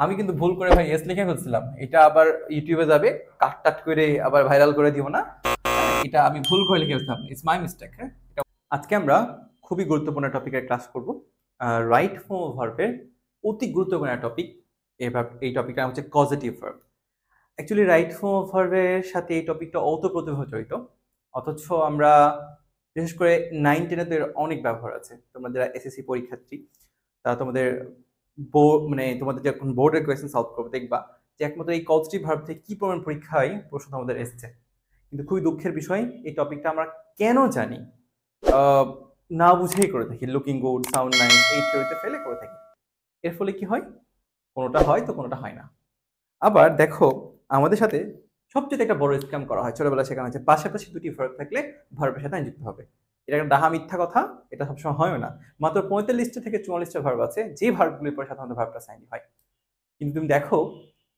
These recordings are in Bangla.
আমি কিন্তু ভুল করে ভাই এস লিখে ফেলছিলাম, এটা আবার ইউটিউবে যাবে, কাট টাট করে আবার ভাইরাল করে দিব না। এটা আমি ভুল করে লিখে ফেলছিলাম, ইটস মাই মিস্টেক। হ্যাঁ, আজকে আমরা খুবই গুরুত্বপূর্ণ টপিকের ক্লাস করব, রাইট ফর্ম অফ ভার্বের অতি গুরুত্বপূর্ণ টপিক। এই টপিকটা হচ্ছে causative verb. Actually right form of ভার্বের সাথে এই টপিকটা ওতপ্রোতভাবে জড়িত, অথচ আমরা বিশেষ করে 9-10 এর অনেক ব্যবহার আছে। তোমরা যারা এসএসসি পরীক্ষার্থী, তারা তোমাদের মানে তোমাদের যখন বোর্ডের কোয়েশ্চেন সলভ করবে, দেখবা যে একমাত্র এই কজেটিভ ভার্ব থেকে কি পরিমাণ পরীক্ষায় প্রশ্ন তোমাদের এসছে। কিন্তু খুবই দুঃখের বিষয়, এই টপিকটা আমরা কেন জানি আহ, না বুঝেই করে থাকি, লুকিং গুড, সাউন্ড নাইস, এই থিওরিতে ফেলে করে থাকি। এর ফলে কি হয়, কোনোটা হয় তো কোনোটা হয় না। আবার দেখো, আমাদের সাথে সবচেয়ে একটা বড় স্ক্যাম করা হয় ছোটবেলায়, শেখানো হচ্ছে পাশাপাশি দুটি ভার্ব থাকলে ভার্বের সাথে যুক্ত হবে। এটা একটা ডাহা মিথ্যা কথা, এটা সবসময় হয় না। মাত্র 45টা থেকে 44টা ভার্ব আছে যে ভার্বগুলির পরে সাধারণত ভার্বটা সাইন হয়। কিন্তু তুমি দেখো,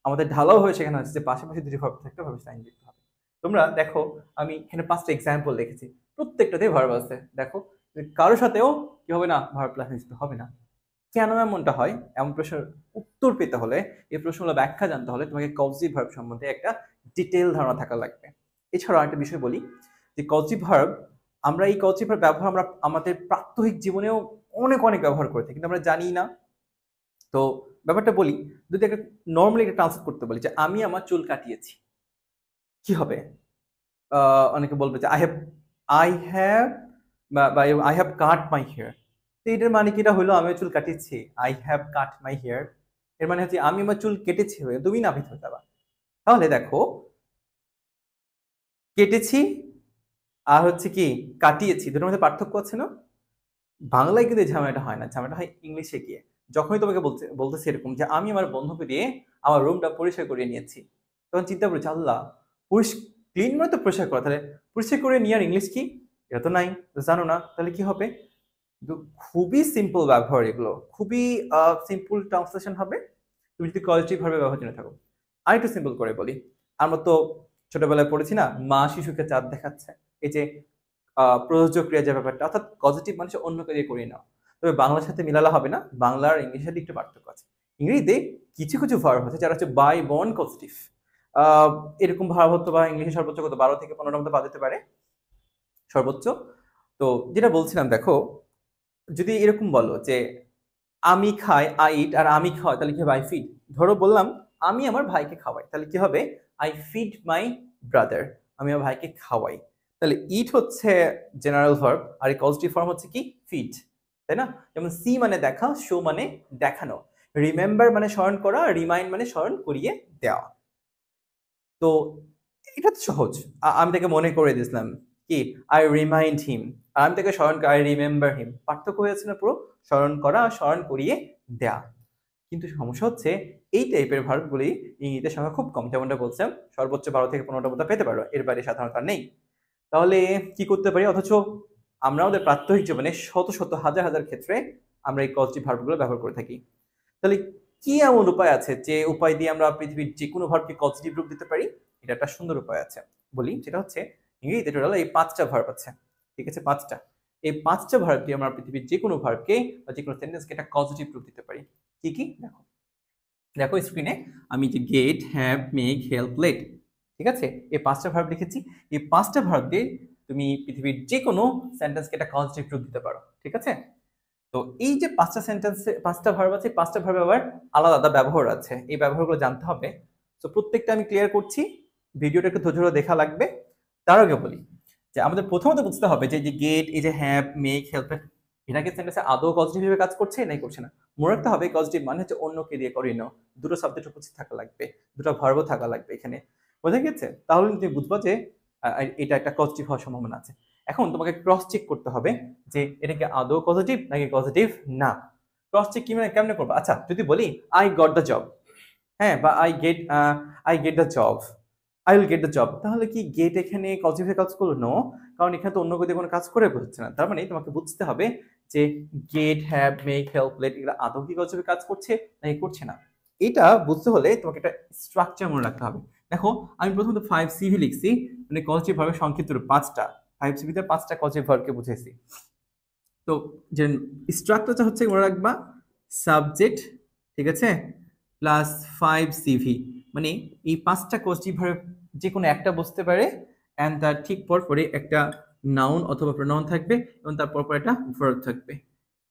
আমাদের ঢালাও হয়ে শেখানো হচ্ছে যে পাশাপাশি দুটি ভার্ব থাকলে ভার্বের সাইন যুক্ত হবে। তোমরা দেখো, আমি এখানে 5টা এক্সাম্পল লিখেছি, প্রত্যেকটাতেই ভার্ব আছে। দেখো, কারোর সাথেও কি হবে না, ভার্ব প্লাস যুক্ত হবে না। কেন এমনটা হয়, এমন প্রশ্নের উত্তর পেতে হলে, এই প্রশ্নগুলো ব্যাখ্যা জানতে হলে তোমাকে কজিটিভ ভার্ব সম্বন্ধে একটা ডিটেইল ধারণা থাকা লাগবে। এছাড়াও একটা বিষয় বলি, যে কজিটিভ ভার্ব, আমরা এই কজিটিভ ভার্ব ব্যবহার আমরা আমাদের প্রাত্যহিক জীবনেও অনেক অনেক ব্যবহার করে থাকি, কিন্তু আমরা জানি না। তো ব্যাপারটা বলি, যদি একটা নর্মালি একটা ট্রান্সলেট করতে বলি যে আমি আমার চুল কাটিয়েছি, কি হবে? অনেকে বলবে যে আই হ্যাভ বা I have cut my hair. তো এটার মানে কি, এটা হলো আমি চুল কাটিয়েছি, I have cut my hair. এর মানে হচ্ছে আমি আমার চুল কেটেছি, হয়ে তুমি নাভিত হয়ে যাবা। তাহলে দেখো, কেটেছি আর হচ্ছে কি কাটিয়েছি, দুটোর মধ্যে পার্থক্য আছে না? বাংলায় কিন্তু এই ঝামেলাটা হয় না, ঝামেলাটা হয় ইংলিশে গিয়ে। যখনই তোমাকে বলতেছি এরকম যে আমি আমার বন্ধুকে দিয়ে আমার রুমটা পরিষ্কার করে নিয়েছি, তখন চিন্তা করছি আল্লাহ, ক্লিন মানে তো পরিষ্কার করা, তাহলে পরিষ্কার করে নেওয়ার ইংলিশ কি? এটা তো নাই, তো জানো না, তাহলে কি হবে? কিন্তু খুবই সিম্পল ব্যবহার, এগুলো খুবই সিম্পল ট্রান্সলেশন হবে তুমি যদি পজিটিভ ভাবে ব্যবহার জেনে থাকো। আর একটু সিম্পল করে বলি, আমরা তো ছোটবেলায় পড়েছি না, মা শিশুকে চাঁদ দেখাচ্ছে। এই যে প্রযোজ্য ক্রিয়া যে ব্যাপারটা, অর্থাৎ পজিটিভ মানুষ অন্যকে দিয়ে করিয়ে নাও। তবে বাংলার সাথে মিলালে হবে না, বাংলার ইংলিশের সাথে একটু পার্থক্য আছে। ইংরেজিতে কিছু কিছু ভার্ব আছে যারা হচ্ছে বাই বর্ন পজিটিভ। এরকম ভার্ব হতো বা ইংলিশে সর্বোচ্চ কত 12 থেকে 15টার মধ্যে পাওয়া যেতে পারে সর্বোচ্চ। তো যেটা বলছিলাম, দেখো, যদি এরকম বলো যে আমি খাই, আই ইট, আর আমি খাওয়াই, তাহলে কি হবে? I feed. ধরো বললাম আমি আমার ভাইকে খাওয়াই, তাহলে কি হবে? আই ফিড মাই ব্রাদার, আমি আমার ভাইকে খাওয়াই। তাহলে ইট হচ্ছে জেনারেল ভার্ব, আর এই পজিটিভ ফর্ম হচ্ছে কি? ফিড, তাই না? যেমন সি মানে দেখা, শো মানে দেখানো, রিমেম্বার মানে স্মরণ করা, রিমাইন্ড মানে স্মরণ করিয়ে দেওয়া। তো এটা তো সহজ, আমি তাকে মনে করে দিয়েছিলাম, কি? আই রিমাইন্ড হিম। আর আমি তাকে স্মরণ, আই রিমেম্বার হিম। পার্থক্য হয়েছে না পুরো? স্মরণ করা আর স্মরণ করিয়ে দেয়া। কিন্তু সমস্যা হচ্ছে এই টাইপের ভার্বগুলি ইংরেজিতে সংখ্যা খুব কম, যেমনটা বলছিলাম সর্বোচ্চ 12 থেকে 15টার মধ্যে পেতে পারো, এর বাইরে সাধারণত আর নেই। তাহলে কি করতে পারি? অথচ আমরা আমাদের প্রাত্যহিক জীবনে শত শত হাজার হাজার ক্ষেত্রে আমরা এই পজিটিভ ভার্বগুলো ব্যবহার করে থাকি। তাহলে কি এমন উপায় আছে যে উপায় দিয়ে আমরা পৃথিবীর যে কোনো ভার্বকে পজিটিভ রূপ দিতে পারি? এটা একটা সুন্দর উপায় আছে, বলি। সেটা হচ্ছে, ইংরেজিতে টোটাল এই 5টা ভার্ব আছে, ঠিক আছে? 5টা। এই 5টা ভার্ব দিয়ে আমরা পৃথিবীর যে কোনো ভার্বকে বা যে কোনো সেন্টেন্সকে একটা পজিটিভ রূপ দিতে পারি। কি কি? দেখো, দেখো স্ক্রিনে আমি যে get, have, make, help, let, ঠিক আছে, এই 5টা ভার্ব লিখেছি। এই 5টা ভার্ব দিয়ে তুমি পৃথিবীর যে কোনো সেন্টেন্সকে একটা পজিটিভ রূপ দিতে পারো, ঠিক আছে? তো এই যে 5টা সেন্টেন্সে 5টা ভার্ব আছে, 5টা ভার্বে আবার আলাদা আলাদা ব্যবহার আছে, এই ব্যবহারগুলো জানতে হবে। তো প্রত্যেকটা আমি ক্লিয়ার করছি, ভিডিওটা একটু ধৈর্য ধরে দেখা লাগবে। তার আগে বলি যে আমাদের প্রথমত বুঝতে হবে যে গেট, এই যে হ্যাভ, মেক, হেল্প, এটাকে সেন্টেন্সে আদৌ পজিটিভ ভাবে কাজ করছে নাই করছে না। মনে রাখতে হবে পজিটিভ মানে হচ্ছে অন্যকে দিয়ে করিয়ে নাও, দুটো সাবজেক্ট উপস্থিত থাকা লাগবে, দুটো ভার্বও থাকা লাগবে এখানে। বোঝা গেছে? তাহলে তুমি বুঝবা যে এটা একটা পজিটিভ হওয়ার সম্ভাবনা আছে। এখন তোমাকে ক্রস চেক করতে হবে যে এটা কি আদৌ পজিটিভ নাকি পজিটিভ না। ক্রস চেক কি মানে কেমনে করবো? আচ্ছা, যদি বলি আই গট দ্য জব, হ্যাঁ, বা I get the job, I will get the job, তাহলে কি গেট এখানে পজিটিভ কাজ করলো? নো, কারণ এখানে তো অন্য কেউ কোনো কাজ করে বোঝাচ্ছে না। তার মানে তোমাকে বুঝতে হবে যে get, have, make, help, let এগুলো আদৌ কি পজিটিভ কাজ করছে নাকি করছে না। এটা বুঝতে হলে তোমাকে একটা স্ট্রাকচার মনে রাখতে হবে। দেখো, আমি প্রথমত 5CV লিখছি, মানে পজিটিভ ভাবে সংক্ষিপ্ত রূপ 5টা, 5CV তে 5টা পজিটিভ ভার্বকে বুঝেছি। তো যে স্ট্রাকচারটা হচ্ছে মনে রাখবা, সাবজেক্ট, ঠিক আছে, প্লাস 5 CV, মানে এই 5টা পজিটিভ ভার্ব যে কোনো একটা বসতে পারে, অ্যান্ড তার ঠিক পরপরই একটা নাউন অথবা প্রোনাউন থাকবে এবং তার পরপর একটা ভার্ব থাকবে।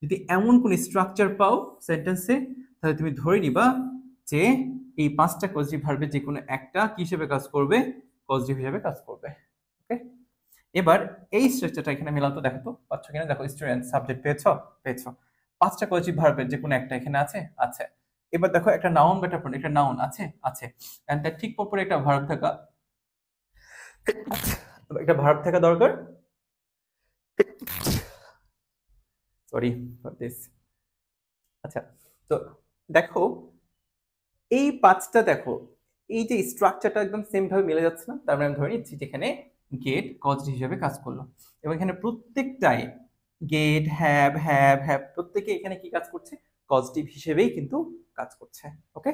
যদি এমন কোন স্ট্রাকচার পাও সেন্টেন্সে, তাহলে তুমি ধরে নিবা যে এই 5টা পজিটিভ ভার্বের যে কোনো একটা কি হিসেবে কাজ করবে, পজিটিভ হিসেবে কাজ করবে। ওকে, এবার এই স্ট্রাকচারটা এখানে মেলাও তো, দেখো তো পাচ্ছ কিনা। দেখো স্টুডেন্ট সাবজেক্ট পেয়েছো 5টা পজিটিভ ভার্বের যে কোনো একটা এখানে আছে। এবার দেখো একটা নাউন বা একটা নাউন আছে এন্ড তার ঠিক পরে একটা ভার্ব থাকা দরকার। Sorry for this. আচ্ছা, তো দেখো এই 5টা, দেখো এই যে স্ট্রাকচারটা একদম সেম ভাবে মিলে যাচ্ছে না, তার মানে আমি ধরে নিচ্ছি যেখানে গেট পজিটিভ হিসেবে কাজ করলো, এবং এখানে প্রত্যেকটাই গেট হ্যাভ প্রত্যেকে এখানে কি কাজ করছে, পজিটিভ হিসেবেই কিন্তু কাজ করছে। ওকে,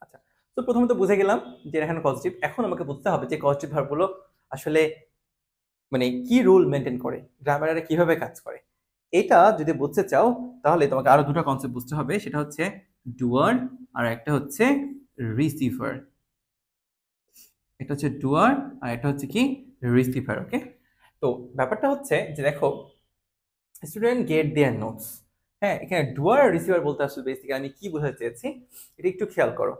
আচ্ছা, তো প্রথমত বুঝে গেলাম যে এখানে পজিটিভ। এখন আমাকে বুঝতে হবে যে পজিটিভ ভার্বগুলো আসলে মানে কি রুল মেনটেন করে, গ্রামারে কিভাবে কাজ করে। এটা যদি বুঝতে চাও তাহলে তোমাকে আরো দুটো কনসেপ্ট বুঝতে হবে, সেটা হচ্ছে ডুয়ার আর একটা হচ্ছে রিসিভার। এটা হচ্ছে ডুয়ার আর এটা হচ্ছে কি রিসিভার। ওকে, তো ব্যাপারটা হচ্ছে যে দেখো স্টুডেন্ট গেট দেয়ার নোটস, হ্যাঁ এখানে ডুয়ার আর রিসিভার বলতে আসলে বেসিক্যালি আমি কি বোঝাতে চেয়েছি এটা একটু খেয়াল করো।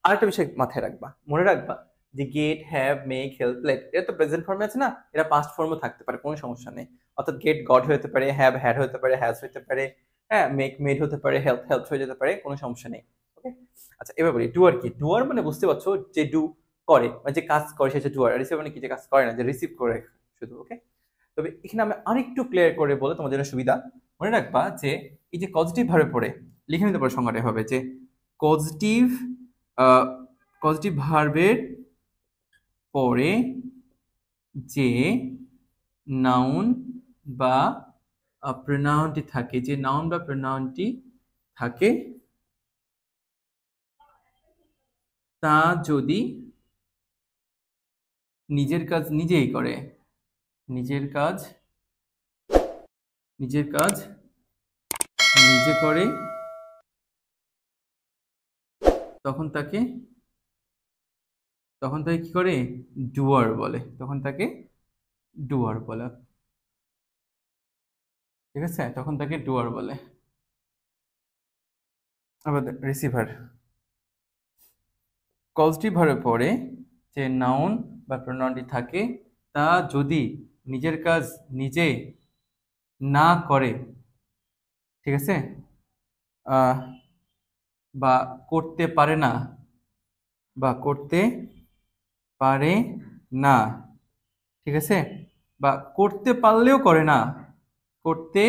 আরেকটা বিষয় মাথায় রাখবা, মনে রাখবা যে get have make help let এটা তো প্রেজেন্ট ফর্মে আছে না, এটা পাস্ট ফর্মও থাকতে পারে, কোনো সমস্যা নেই। অর্থাৎ গেট গড হতে পারে, হ্যাভ হ্যাড হতে পারে, হ্যাজ হতে পারে, হ্যাঁ মেক মেড হতে পারে, হেল্প হেল্প হয়ে যেতে পারে, কোনো সমস্যা নেই। ওকে, আচ্ছা এবার বলি ডুয়ার কি। ডুয়ার মানে বুঝতে পারছো যে ডু করে, মানে যে কাজ করে সে ডুয়ার। রিসিভ মানে কি, যে কাজ করে না, যে রিসিভ করে শুধু। ওকে, তবে এখানে আমি আরেকটু ক্লিয়ার করে বলে তোমার জন্য সুবিধা, মনে রাখবা যে এই যে পজিটিভ ভাবে পড়ে লিখে নিতে পারো সংজ্ঞাটা হবে যে পজিটিভ পজিটিভ ভার্বের পরে যে নাউন বা প্রোনাউনটি থাকে, যে নাউন বা প্রোনাউনটি থাকে তা যদি নিজের কাজ নিজেই করে, নিজের কাজ নিজে করে, তখন তাকে কি করে, ডুয়ার বলে, তখন তাকে ডুয়ার বলে। ঠিক আছে, তখন তাকে ডুয়ার বলে। আবার রিসিভার পজিটিভ ভার্বের পরে যে নাউন বা প্রোনাউনটি থাকে তা যদি নিজের কাজ নিজে না করে, ঠিক আছে, আহ, বা করতে পারে না, বা করতে পারে না, ঠিক আছে, বা করতে পারলেও করে না, করতে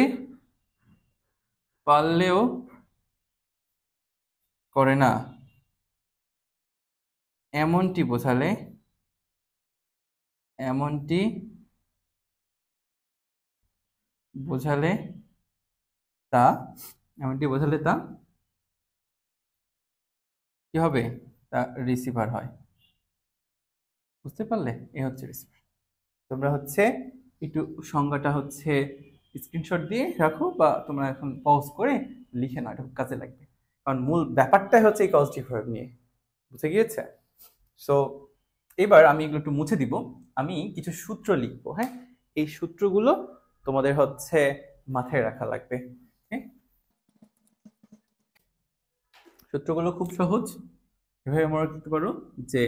পারলেও করে না, এমনটি বোঝালে, এমনটি বোঝালে তা এমনটি বোঝালে তা কি হবে, তা রিসিভার হয়। বুঝতে পারলে, এ হচ্ছে রিসিভার। তোমরা হচ্ছে একটু সংজ্ঞাটা হচ্ছে স্ক্রিনশট দিয়ে রাখো, বা তোমরা এখন পজ করে লিখে নাও, এটা খুব কাজে লাগবে। কারণ মূল ব্যাপারটাই হচ্ছে এই পজিটিভ ভার্ব নিয়ে, বুঝে গিয়েছে? সো এবার আমি এগুলো একটু মুছে দিব, আমি কিছু সূত্র লিখবো। হ্যাঁ, এই সূত্রগুলো তোমাদের হচ্ছে মাথায় রাখা লাগবে। সূত্রগুলো খুব সহজ, এভাবে মনে রাখতে পারো যে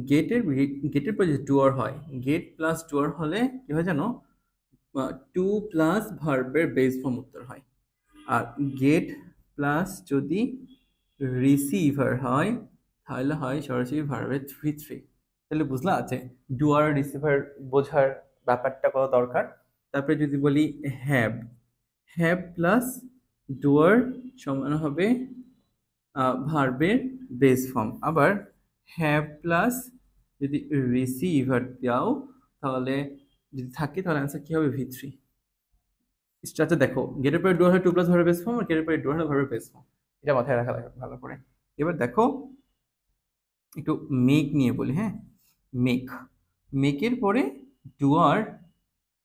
গেটের পর যে ডুয়ার হয়, গেট প্লাস ডুয়ার হলে কি হয় জানো, টু প্লাস ভার্বের বেস ফর্ম উত্তর হয়। আর গেট প্লাস যদি রিসিভার হয় তাহলে হয় সরাসরি ভার্বের 3 তাহলে বুঝলা আছে ডুয়ার রিসিভার বোঝার ব্যাপারটা কত দরকার। তারপরে যদি বলি হ্যাভ, হ্যাভ প্লাস ডুয়ার সমান হবে ভার্বের বেস ফর্ম। আবার হ্যাভ প্লাস যদি রিসিভার দাও তাহলে যদি থাকে তাহলে অ্যান্সার কি হবে, V3। স্ট্রাকচার দেখো, গেটের পরে ডুয়ার হয় টু প্লাস ভার্বের বেস ফর্ম, আর গেটের পরে ডুয়ার হয় ভার্বের বেস ফর্ম, এটা মাথায় রাখা লাগবে ভালো করে। এবার দেখো একটু মেক নিয়ে বলি। হ্যাঁ, মেক, মেকের পরে ডুয়ার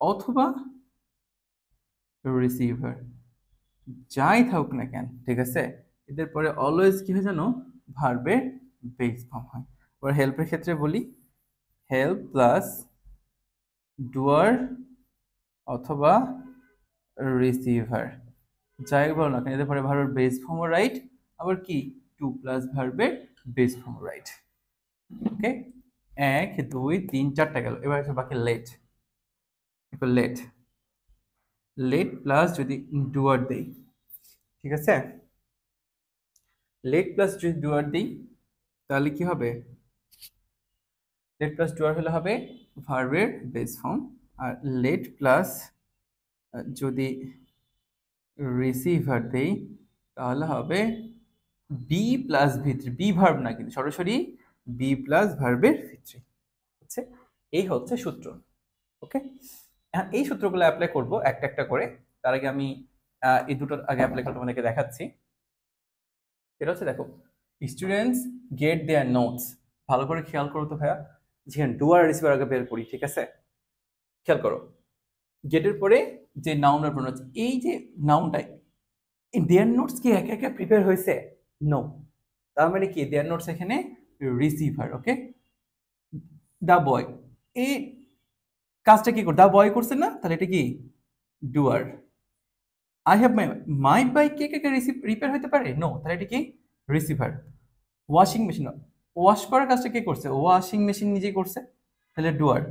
অথবা রিসিভার, যাই থাকুক না কেন, ঠিক আছে, এদের পরে অলওয়েজ কি হয় জানো, ভার্বের বেস ফর্ম হয়। এবার হেল্পের ক্ষেত্রে বলি, হেল্প প্লাস ডুয়ার অথবা রিসিভার, যাই বলো না কেন, এদের পরে ভার্বের বেস ফর্মও রাইট, আবার কি টু প্লাস ভার্বের বেস ফর্ম রাইট। ওকে, 1 2 3 4টা গেল। এবার আছে বাকি লেট। লেট, লেট প্লাস যদি ডুয়ার দেই, ঠিক আছে, লেট প্লাস যদি ডুয়ার দিই তাহলে কি হবে, লেট প্লাস ডুয়ার হলে হবে ভার্বের বেস ফর্ম, আর লেট প্লাস যদি রিসিভার দেই তাহলে হবে be plus V three, be verb না কিন্তু সরাসরি বি প্লাস ভার্বের ভিত্রি হচ্ছে। এই হচ্ছে সূত্র। ওকে, এই সূত্রগুলো অ্যাপ্লাই করব একটা একটা করে। তার আগে আমি এই দুটোর আগে অ্যাপ্লাই করে তোমাদেরকে দেখাচ্ছি। এটা হচ্ছে দেখো, স্টুডেন্টস গেট দেয়ার নোটস, ভালো করে খেয়াল করো তো ভাইয়া, যেখানে ডুয়ার রিসিভার আগে বের করি, ঠিক আছে, খেয়াল করো, গেটের পরে যে নাউনের প্রোনাউন, এই যে নাউনটা, দেয়ার নোটস কি একা একা প্রিপেয়ার হয়েছে? নো, তার মানে কি দেয়ার নোটস এখানে রিসিভার। ওকে, দা বয়, এই কাজটা কি করে দা বয় করছে না, তাহলে এটা কি doer. I have my, my bike কে কে রিপেয়ার হতে পারে? নো, তাহলে এটা কি রিসিভার। ওয়াশিং মেশিন, ওয়াশ করার কাজটা কে করছে? ওয়াশিং মেশিন নিজেই করছে, তাহলে ডুয়ার।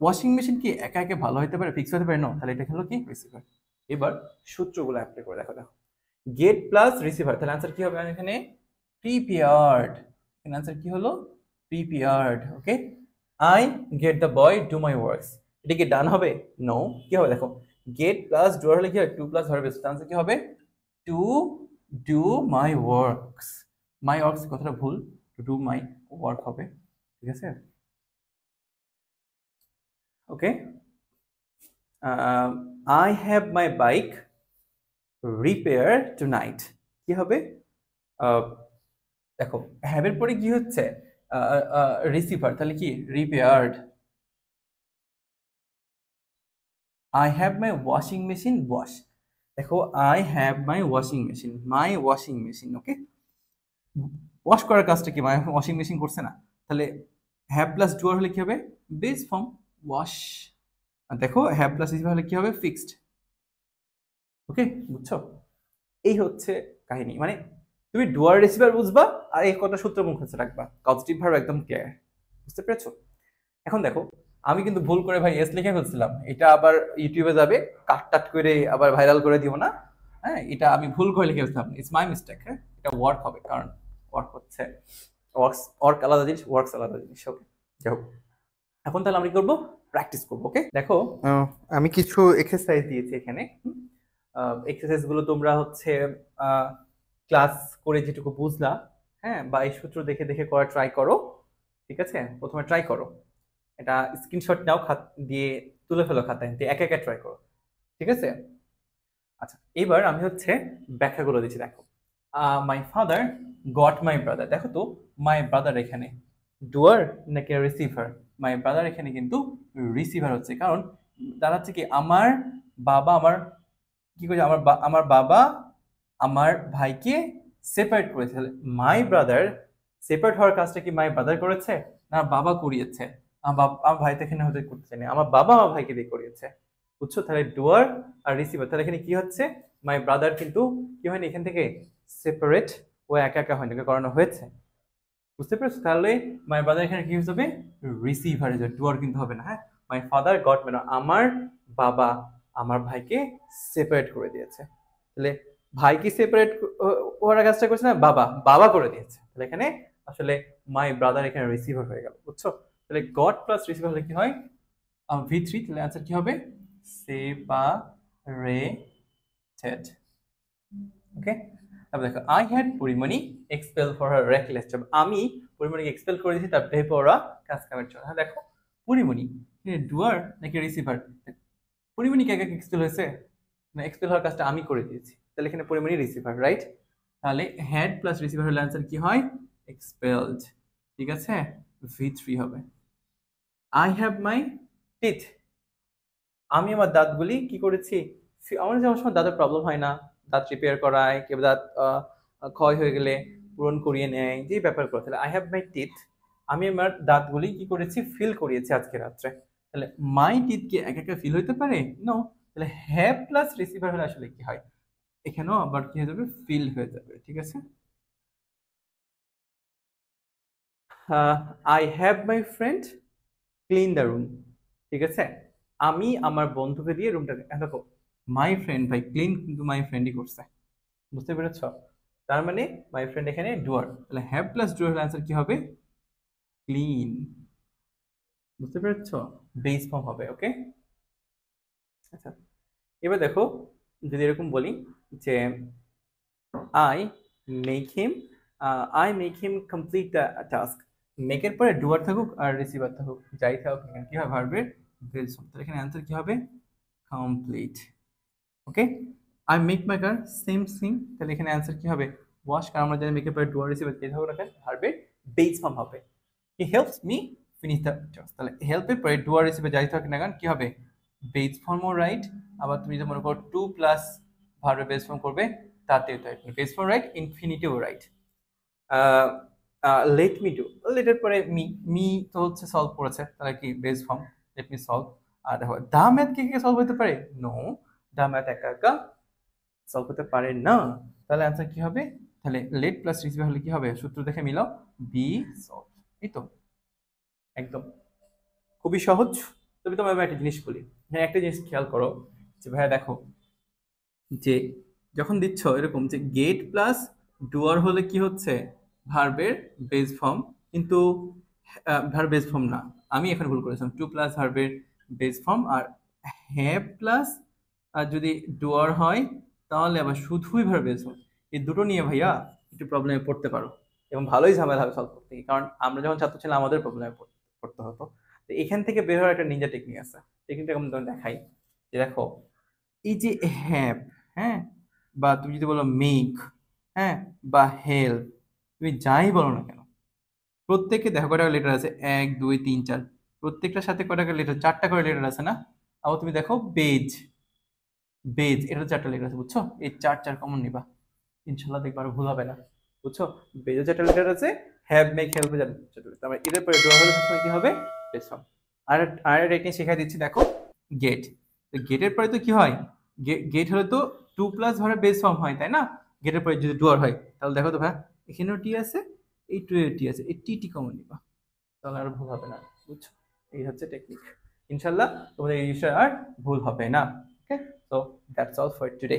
ওয়াশিং মেশিন কি একা একা ভালো হতে পারে, ফিক্স হতে পারে? নো, তাহলে এটা হলো কি রিসিভার। এবার সূত্রগুলো অ্যাপ্লাই করে দেখো, দেখো গেট প্লাস রিসিভার, তাহলে আনসার কি হবে এখানে? প্রিপেয়ার্ড। এখানে আনসার কি হলো? Prepared. Okay, I get the boy do my works, এটা কি ডান হবে? নো, কি হবে দেখো, গেট প্লাস ডুয়ার হলে কি হয়? টু প্লাস ভার্ব, আনসার কি হবে? To do my works. My works কথাটা ভুল, টু ডু মাই ওয়ার্ক হবে, ঠিক আছে। Okay, I have my bike repair tonight, কি হবে? দেখো হ্যাভের পরে কি হচ্ছে? রিসিভার, তাহলে কি repaired. I have my washing machine wash, দেখো I have my washing machine, my washing machine. Okay, wash করার কাজটা কি মাই ওয়াশিং মেশিন করছে না, তাহলে হ্যাভ প্লাস ডুয়ার হলে কি হবে? Base form wash. আর দেখো হ্যাভ প্লাস রিসিভার হলে কি হবে? ফিক্সড। ওকে, বুঝছো? এই হচ্ছে কাহিনী, মানে তুমি ডুয়ার রিসিভার বুঝবা আর এই কটা সূত্র মুখস্থ রাখবা, কজেটিভ ভার্ব একদম ক্লিয়ার, বুঝতে পেরেছো? এখন দেখো, আমি কিন্তু ভুল করে ভাই এস লিখে ফেলছিলাম, এটা আবার ইউটিউবে যাবে, কাট টাট করে আবার ভাইরাল করে দিব না। হ্যাঁ, এটা আমি ভুল করে লিখে ফেলছিলাম, ইটস মাই মিস্টেক। হ্যাঁ, এটা ওয়ার্ক হবে, কারণ ওয়ার্ক হচ্ছে ওয়ার্ক আলাদা জিনিস, ওয়ার্কস আলাদা জিনিস। ওকে, যাই হোক, এখন তাহলে আমি করবো প্র্যাকটিস করবো। ওকে, দেখো আমি কিছু এক্সারসাইজ দিয়েছি এখানে। এক্সারসাইজ গুলো তোমরা হচ্ছে ক্লাস করে যেটুকু বুঝলা, হ্যাঁ, বা এই সূত্র দেখে দেখে করা ট্রাই করো, ঠিক আছে। প্রথমে ট্রাই করো, এটা স্ক্রিনশট নাও, দিয়ে তুলে ফেলো খাতায়, দিয়ে একা একা ট্রাই করো, ঠিক আছে। আচ্ছা, এবার আমি হচ্ছে ব্যাখ্যাগুলো দিচ্ছি। দেখো, my father got my brother, দেখো তো মাই ব্রাদার এখানে ডুয়ার নাকি রিসিভার? মাই ব্রাদার এখানে কিন্তু রিসিভার হচ্ছে, কারণ দাঁড়াচ্ছে কি আমার বাবা, আমার কি করছে, আমার বাবা আমার ভাইকে সেপারেট করেছে। মাই ব্রাদার সেপারেট হওয়ার কাজটা কি মাই ব্রাদার করেছে, না বাবা করিয়েছে? আমার ভাই তো এখানে হতে করতে চাইনি, আমার বাবা আমার ভাইকে দিয়ে করিয়েছে, বুঝছো? তাহলে ডুয়ার আর রিসিভার, তাহলে এখানে কি হচ্ছে? মাই ব্রাদার কিন্তু কি হয়নি এখান থেকে সেপারেট, ও একা একা হয়নি, করানো হয়েছে, বুঝতে পেরেছো? তাহলে মাই ব্রাদার এখানে কি হবে? রিসিভার, ডুয়ার কিন্তু হবে না। হ্যাঁ, মাই ফাদার গট, মানে আমার বাবা আমার ভাইকে সেপারেট করে দিয়েছে, তাহলে ভাই কি সেপারেট ওরা কাজটা করছে না, বাবা বাবা করে দিয়েছে, তাহলে এখানে আসলে মাই ব্রাদার এখানে রিসিভার হয়ে গেল, বুঝছো? তাহলে গট প্লাস রিসিভার হলে কি হয়? V3, তাহলে অ্যান্সার কি হবে? সেপারেটেড। ওকে, তারপর দেখো, I had Pori Moni expel for her reckless job, আমি পরিমণিকে এক্সপেল করে দিয়েছি তার বেপরোয়া কাজ কামের জন্য। হ্যাঁ, দেখো পরিমণি ডুয়ার নাকি রিসিভার? পরিমণি কে এক্সপেল হয়েছে, না এক্সপেল হওয়ার কাজটা আমি করে দিয়েছি, তাহলে এখানে পরিমণি রিসিভার, রাইট? তাহলে হ্যাড প্লাস রিসিভার হলে অ্যান্সার কি হয়? এক্সপেলড, ঠিক আছে, V3 হবে। আই হ্যাভ মাই টিথ, আমি আমার দাঁতগুলি কি করেছি? আমার যে আমার সময় দাঁতের প্রবলেম হয় না, দাঁত রিপেয়ার করায়, কেউ দাঁত ক্ষয় হয়ে গেলে পূরণ করিয়ে নেয়, যে ব্যাপারগুলো। তাহলে আই হ্যাভ মাই টিথ, আমি আমার দাঁতগুলি কি করেছি, ফিল করিয়েছি আজকে রাত্রে। তাহলে মাই টিথ কি একা একা ফিল হইতে পারে? নো। তাহলে হ্যাভ প্লাস রিসিভার হলে আসলে কি হয়, এখানেও আবার কি হয়ে যাবে, ফিল হয়ে যাবে। ঠিক আছে, I have my friend clean the room. ঠিক আছে, আমি আমার বন্ধুকে দিয়ে রুমটাকে, দেখো মাই ফ্রেন্ড, ভাই ক্লিন কিন্তু মাই ফ্রেন্ডই করছে, বুঝতে পেরেছ? তার মানে মাই ফ্রেন্ড এখানে ডুয়ার, তাহলে হ্যাভ প্লাস ডুয়ার হলে আনসার কি হবে, ক্লিন। বুঝতে পেরেছ? বেস ফর্ম হবে। ওকে, আচ্ছা এবার দেখো, যদি এরকম বলি যে I make him, I make him complete the task, মেকের পরে ডুয়ার থাকুক আর রিসিভার থাকুক, যাই থাকুক এখানে কি হবে, ভার্বের বেস ফর্ম। তাহলে এখানে অ্যান্সার কি হবে, complete. Okay, I make my car same thing, তাহলে এখানে অ্যান্সার কি হবে, ওয়াশ, কারণ আমরা জানি মেকের পরে ডুয়ার রিসিভার যেই থাকুক না কেন ভার্বের বেস ফর্ম হবে। He helps me finish the task, তাহলে হেল্পের পরে ডুয়ার রিসিভার যাই থাকুক না কেন কি হবে, বেস ফর্মও রাইট। আবার তুমি যদি মনে করো টু প্লাস ভার্বের বেস ফর্ম করবে, তাতেও right, base form right, infinitive right. Let me do, লেটের পরে মি, মি তো হচ্ছে সলভ করেছে, তাহলে কি base form, let me solve. আর দেখো দা ম্যাথ কে সলভ হতে পারে, নো, দা ম্যাথ একা একা সলভ হতে পারে না। তাহলে অ্যান্সার কি হবে, তাহলে লেট প্লাস রিসিভার হলে কি হবে, সূত্র দেখে মিলাও, বি সলভ। এই তো, একদম খুবই সহজ। তবে তোমার একটা জিনিস বলি, হ্যাঁ একটা জিনিস খেয়াল করো, যে ভাইয়া দেখো, যে যখন দিচ্ছ এরকম যে গেট প্লাস ডুয়ার হলে কি হচ্ছে, ভার্বের বেস ফর্ম, কিন্তু ভার্ব বেস ফর্ম না, আমি এখানে ভুল করেছিলাম, টু প্লাস ভার্বের বেস ফর্ম। আর হ্যাভ প্লাস আর যদি ডুয়ার হয় তাহলে আবার শুধুই ভার্ব বেস ফর্ম, এই দুটো নিয়ে ভাইয়া একটু প্রবলেমে পড়তে পারো, এবং ভালোই ঝামেলা হবে সলভ করতে গিয়ে। কারণ আমরা যখন ছাত্র ছিলাম আমাদের প্রবলেমে পড়তে হতো। তো এখান থেকে বের হওয়ার একটা নিনজা টেকনিক আছে, টেকনিকটা আমি তোমাকে দেখাই। যে দেখো, এই যে হ্যাভ, হ্যাঁ, বা তুমি যদি বলো মেক, হ্যাঁ, বা হেল্প, তুমি যাই বলো না কেন, প্রত্যেকে দেখো কয়টা লেটার আছে, 1 2 3 4, প্রত্যেকটার সাথে কয়টা করে লেটার, 4টা করে লেটার আছে না? আবার তুমি দেখো বেজ, বেজ এটা 4টা লেটার আছে, বুঝছো? এই 4 4 কমন নিবা, ইনশাল্লাহ দেখবা আর ভুল হবে না, বুঝছো? বেজে 4টা লেটার আছে, হ্যাভ মেক হেল্প তারপরে এদের পরে ডোর হলে সবসময় কি হবে, বেস ফর্ম। আর আর টেকনিক শেখাই দিচ্ছি, দেখো গেট, তো গেটের পরে তো কি হয়, গেট হলে তো টু প্লাস ধরে বেস ফর্ম হয়, তাই না? গেটের পরে যদি ডুয়ার হয়, তাহলে দেখো তো ভাই, এখানেও টি আছে, এই টু এর টি আছে, এই টি টি কমন নিবা, তাহলে আর ভুল হবে না, বুঝছো? এই হচ্ছে টেকনিক, ইনশাল্লাহ তোমাদের এই বিষয়ে আর ভুল হবে না। Okay, so that's all for today.